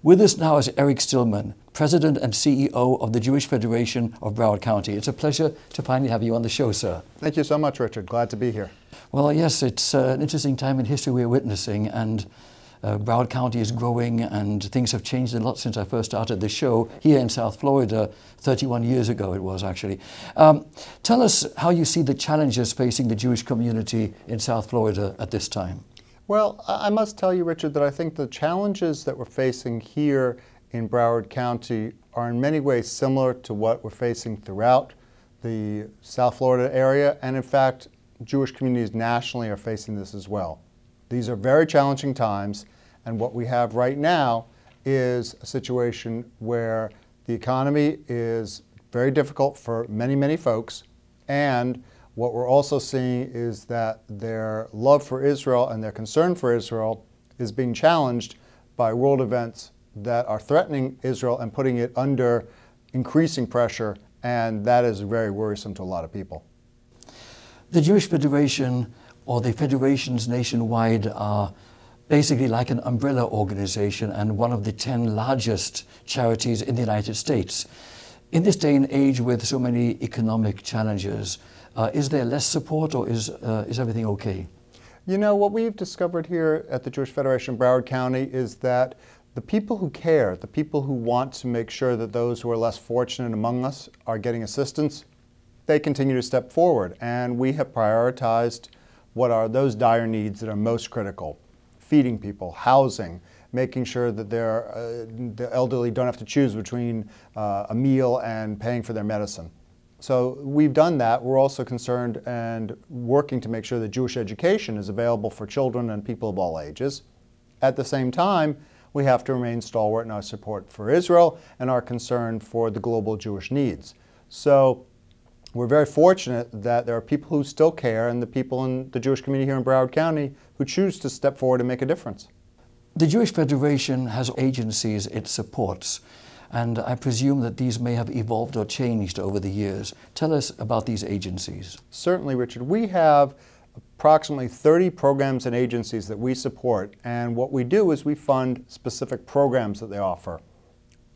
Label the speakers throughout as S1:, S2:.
S1: With us now is Eric Stillman, President and CEO of the Jewish Federation of Broward County. It's a pleasure to finally have you on the show, sir.
S2: Thank you so much, Richard. Glad to be here.
S1: Well, yes, it's an interesting time in history we're witnessing, and Broward County is growing, and things have changed a lot since I first started the show here in South Florida 31 years ago it was actually. Tell us how you see the challenges facing the Jewish community in South Florida at this time.
S2: Well, I must tell you, Richard, that I think the challenges that we're facing here in Broward County are in many ways similar to what we're facing throughout the South Florida area, and in fact, Jewish communities nationally are facing this as well. These are very challenging times, and what we have right now is a situation where the economy is very difficult for many, many folks, and what we're also seeing is that their love for Israel and their concern for Israel is being challenged by world events that are threatening Israel and putting it under increasing pressure, and that is very worrisome to a lot of people.
S1: The Jewish Federation, or the federations nationwide, are basically like an umbrella organization and one of the 10 largest charities in the United States. In this day and age with so many economic challenges, is there less support, or is everything okay?
S2: You know, what we've discovered here at the Jewish Federation of Broward County is that the people who care, the people who want to make sure that those who are less fortunate among us are getting assistance, they continue to step forward. And we have prioritized what are those dire needs that are most critical: feeding people, housing, making sure that the elderly don't have to choose between a meal and paying for their medicine. So we've done that. We're also concerned and working to make sure that Jewish education is available for children and people of all ages. At the same time, we have to remain stalwart in our support for Israel and our concern for the global Jewish needs. So we're very fortunate that there are people who still care, and the people in the Jewish community here in Broward County who choose to step forward and make a difference.
S1: The Jewish Federation has agencies it supports, and I presume that these may have evolved or changed over the years. Tell us about these agencies.
S2: Certainly, Richard. We have approximately 30 programs and agencies that we support, and what we do is we fund specific programs that they offer.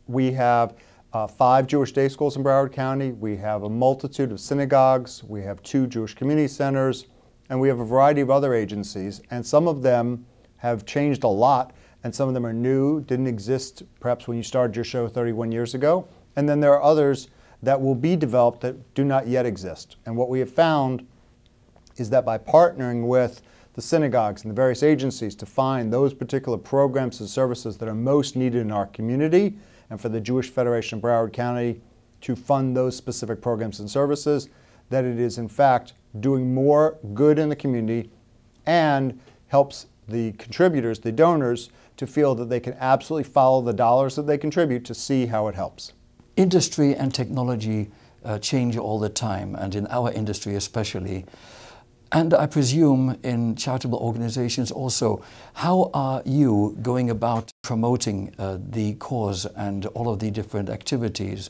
S2: We have 5 Jewish day schools in Broward County. We have a multitude of synagogues. We have 2 Jewish community centers, and we have a variety of other agencies, and some of them have changed a lot, and some of them are new, didn't exist perhaps when you started your show 31 years ago. And then there are others that will be developed that do not yet exist. And what we have found is that by partnering with the synagogues and the various agencies to find those particular programs and services that are most needed in our community, and for the Jewish Federation of Broward County to fund those specific programs and services, that it is in fact doing more good in the community and helps the contributors, the donors, to feel that they can absolutely follow the dollars that they contribute to see how it helps.
S1: Industry and technology change all the time, and in our industry especially. And I presume in charitable organizations also. How are you going about promoting the cause and all of the different activities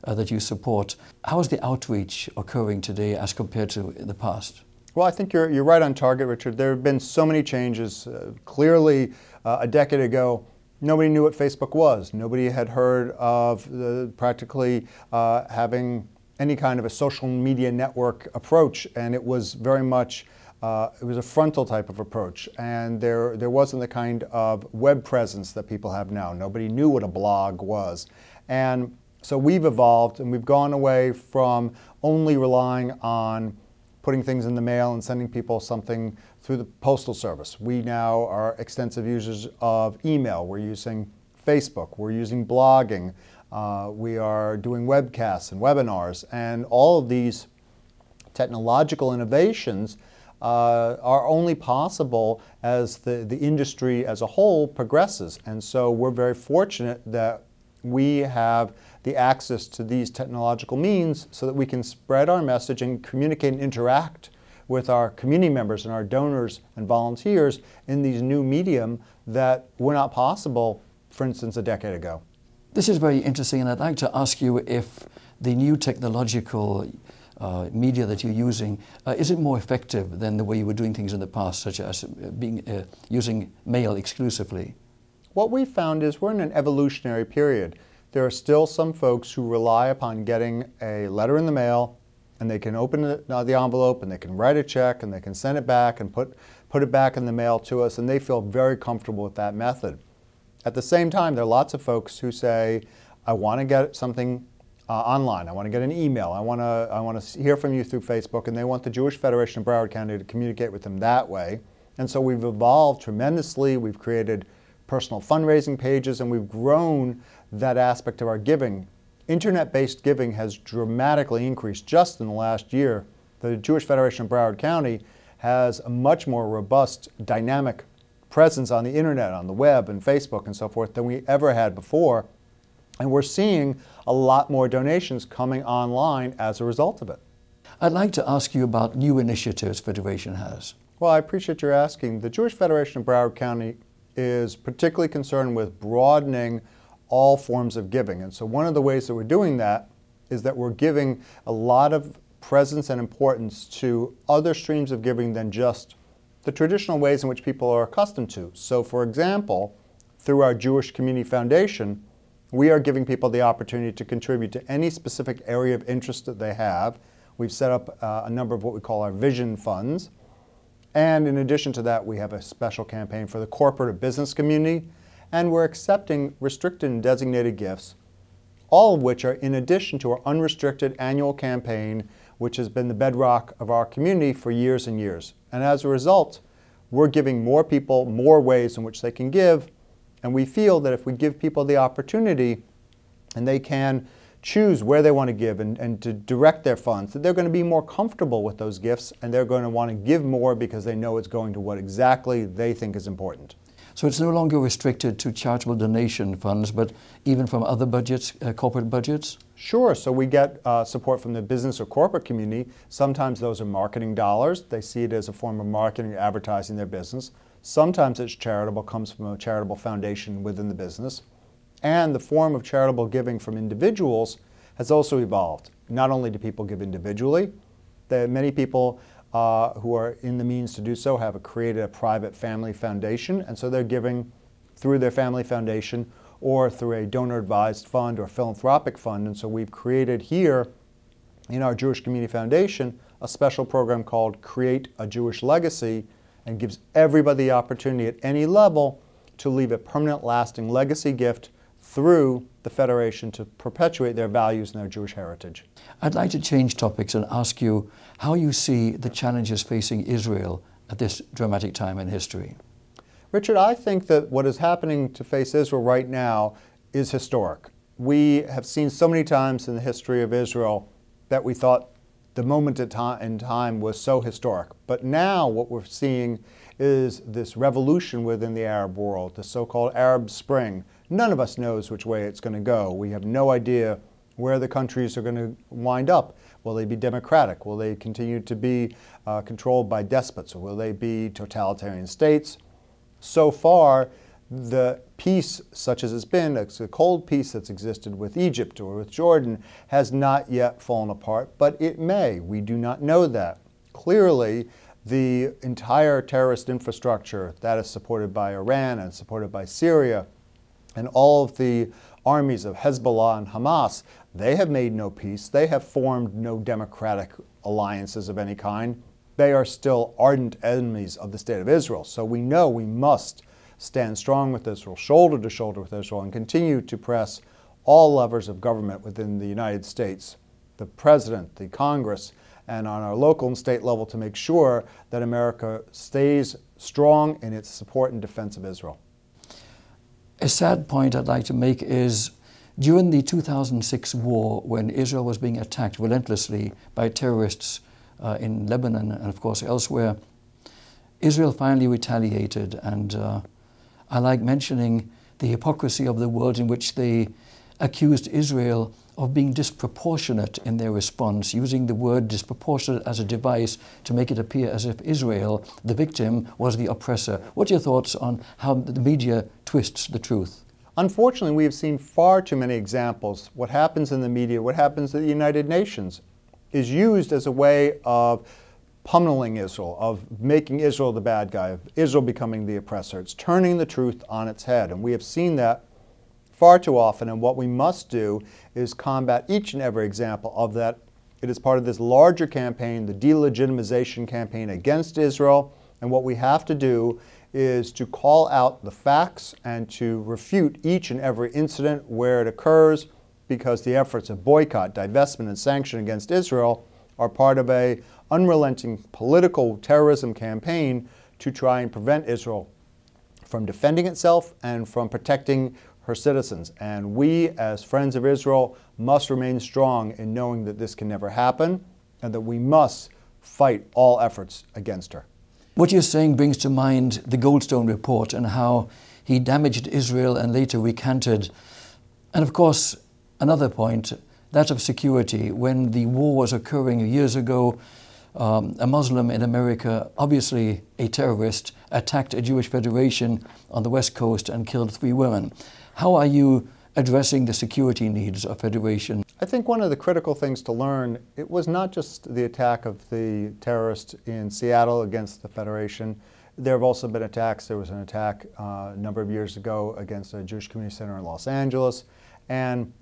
S1: that you support? How is the outreach occurring today as compared to the past?
S2: Well, I think you're right on target, Richard. There have been so many changes. Clearly, a decade ago, nobody knew what Facebook was. Nobody had heard of practically having any kind of a social media network approach, and it was very much, it was a frontal type of approach, and there wasn't the kind of web presence that people have now. Nobody knew what a blog was. And so we've evolved, and we've gone away from only relying on putting things in the mail and sending people something through the postal service. We now are extensive users of email. We're using Facebook. We're using blogging. We are doing webcasts and webinars, and all of these technological innovations are only possible as the industry as a whole progresses. And so we're very fortunate that we have the access to these technological means so that we can spread our message and communicate and interact with our community members and our donors and volunteers in these new medium that were not possible, for instance, a decade ago.
S1: This is very interesting, and I'd like to ask you if the new technological media that you're using, is it more effective than the way you were doing things in the past, such as using mail exclusively?
S2: what we found is we're in an evolutionary period. There are still some folks who rely upon getting a letter in the mail, and they can open the envelope, and they can write a check, and they can send it back and put it back in the mail to us, and they feel very comfortable with that method. At the same time, there are lots of folks who say, I want to get something online. I want to get an email. I want to hear from you through Facebook, and they want the Jewish Federation of Broward County to communicate with them that way. And so we've evolved tremendously. We've created personal fundraising pages, and we've grown that aspect of our giving. Internet-based giving has dramatically increased just in the last year. The Jewish Federation of Broward County has a much more robust, dynamic presence on the internet, on the web, and Facebook and so forth than we ever had before. And we're seeing a lot more donations coming online as a result of it.
S1: I'd like to ask you about new initiatives Federation has.
S2: Well, I appreciate your asking. The Jewish Federation of Broward County is particularly concerned with broadening all forms of giving. And so one of the ways that we're doing that is that we're giving a lot of presence and importance to other streams of giving than just the traditional ways in which people are accustomed to. So for example, through our Jewish Community Foundation, we are giving people the opportunity to contribute to any specific area of interest that they have. We've set up a number of what we call our vision funds. And in addition to that, we have a special campaign for the corporate or business community. And we're accepting restricted and designated gifts, all of which are in addition to our unrestricted annual campaign, which has been the bedrock of our community for years and years. And as a result, we're giving more people more ways in which they can give. And we feel that if we give people the opportunity and they can choose where they want to give and to direct their funds, that they're going to be more comfortable with those gifts, and they're going to want to give more because they know it's going to what exactly they think is important.
S1: So it's no longer restricted to charitable donation funds, but even from other budgets, corporate budgets?
S2: Sure. So we get support from the business or corporate community. Sometimes those are marketing dollars. They see it as a form of marketing or advertising their business. Sometimes it's charitable, comes from a charitable foundation within the business. And the form of charitable giving from individuals has also evolved. Not only do people give individually, many people who are in the means to do so have created a private family foundation, and so they're giving through their family foundation or through a donor-advised fund or philanthropic fund. And so we've created here in our Jewish Community Foundation a special program called Create a Jewish Legacy, and gives everybody the opportunity at any level to leave a permanent, lasting legacy gift through the Federation to perpetuate their values and their Jewish heritage.
S1: I'd like to change topics and ask you how you see the challenges facing Israel at this dramatic time in history.
S2: Richard, I think that what is happening to face Israel right now is historic. We have seen so many times in the history of Israel that we thought the moment in time was so historic. But now what we're seeing is this revolution within the Arab world, the so-called Arab Spring. None of us knows which way it's going to go. We have no idea where the countries are going to wind up. Will they be democratic? Will they continue to be controlled by despots? Or will they be totalitarian states? So far, the peace, such as it's been, it's a cold peace that's existed with Egypt or with Jordan, has not yet fallen apart, but it may. We do not know that. Clearly, the entire terrorist infrastructure that is supported by Iran and supported by Syria, and all of the armies of Hezbollah and Hamas, they have made no peace. They have formed no democratic alliances of any kind. They are still ardent enemies of the state of Israel. So we know we must stand strong with Israel, shoulder to shoulder with Israel, and continue to press all levers of government within the United States, the President, the Congress, and on our local and state level to make sure that America stays strong in its support and defense of Israel.
S1: A sad point I'd like to make is during the 2006 war, when Israel was being attacked relentlessly by terrorists in Lebanon and of course elsewhere, Israel finally retaliated, and I like mentioning the hypocrisy of the world in which they accused Israel of being disproportionate in their response, using the word disproportionate as a device to make it appear as if Israel, the victim, was the oppressor. What are your thoughts on how the media twists the truth?
S2: Unfortunately, we have seen far too many examples. What happens in the media, what happens at the United Nations, is used as a way of pummeling Israel, of making Israel the bad guy, of Israel becoming the oppressor. It's turning the truth on its head, and we have seen that far too often, and what we must do is combat each and every example of that. It is part of this larger campaign, the delegitimization campaign against Israel, and what we have to do is to call out the facts and to refute each and every incident where it occurs, because the efforts of boycott, divestment, and sanction against Israel are part of an unrelenting political terrorism campaign to try and prevent Israel from defending itself and from protecting her citizens. And we, as friends of Israel, must remain strong in knowing that this can never happen and that we must fight all efforts against her.
S1: What you're saying brings to mind the Goldstone report and how he damaged Israel and later recanted. And of course, another point, that of security. When the war was occurring years ago, a Muslim in America, obviously a terrorist, attacked a Jewish federation on the West Coast and killed 3 women. How are you addressing the security needs of Federation?
S2: I think one of the critical things to learn, it was not just the attack of the terrorist in Seattle against the Federation. There have also been attacks. There was an attack a number of years ago against a Jewish community center in Los Angeles. And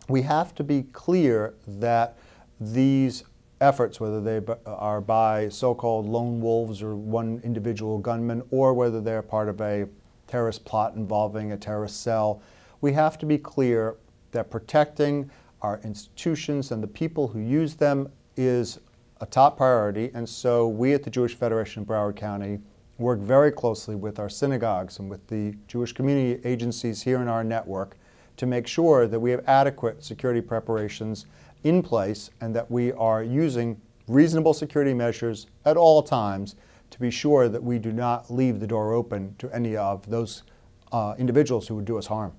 S2: we have to be clear that these efforts, whether they are by so-called lone wolves or one individual gunman, or whether they're part of a terrorist plot involving a terrorist cell, we have to be clear that protecting our institutions and the people who use them is a top priority. And so we at the Jewish Federation in Broward County work very closely with our synagogues and with the Jewish community agencies here in our network to make sure that we have adequate security preparations in place and that we are using reasonable security measures at all times to be sure that we do not leave the door open to any of those individuals who would do us harm.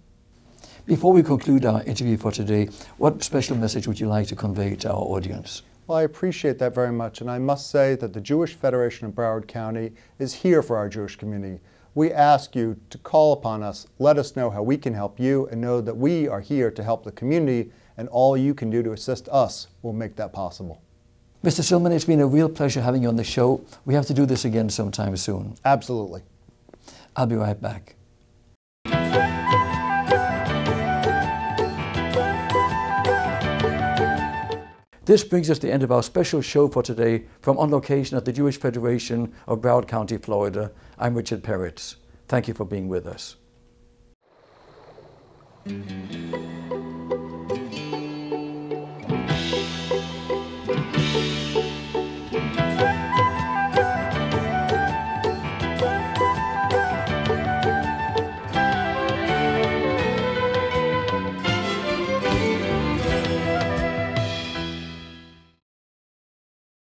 S1: Before we conclude our interview for today, what special message would you like to convey to our audience?
S2: Well, I appreciate that very much, and I must say that the Jewish Federation of Broward County is here for our Jewish community. We ask you to call upon us, let us know how we can help you, and know that we are here to help the community, and all you can do to assist us will make that possible.
S1: Mr. Stillman, it's been a real pleasure having you on the show. We have to do this again sometime soon.
S2: Absolutely.
S1: I'll be right back. This brings us to the end of our special show for today from on location at the Jewish Federation of Broward County, Florida. I'm Richard Peretz. Thank you for being with us.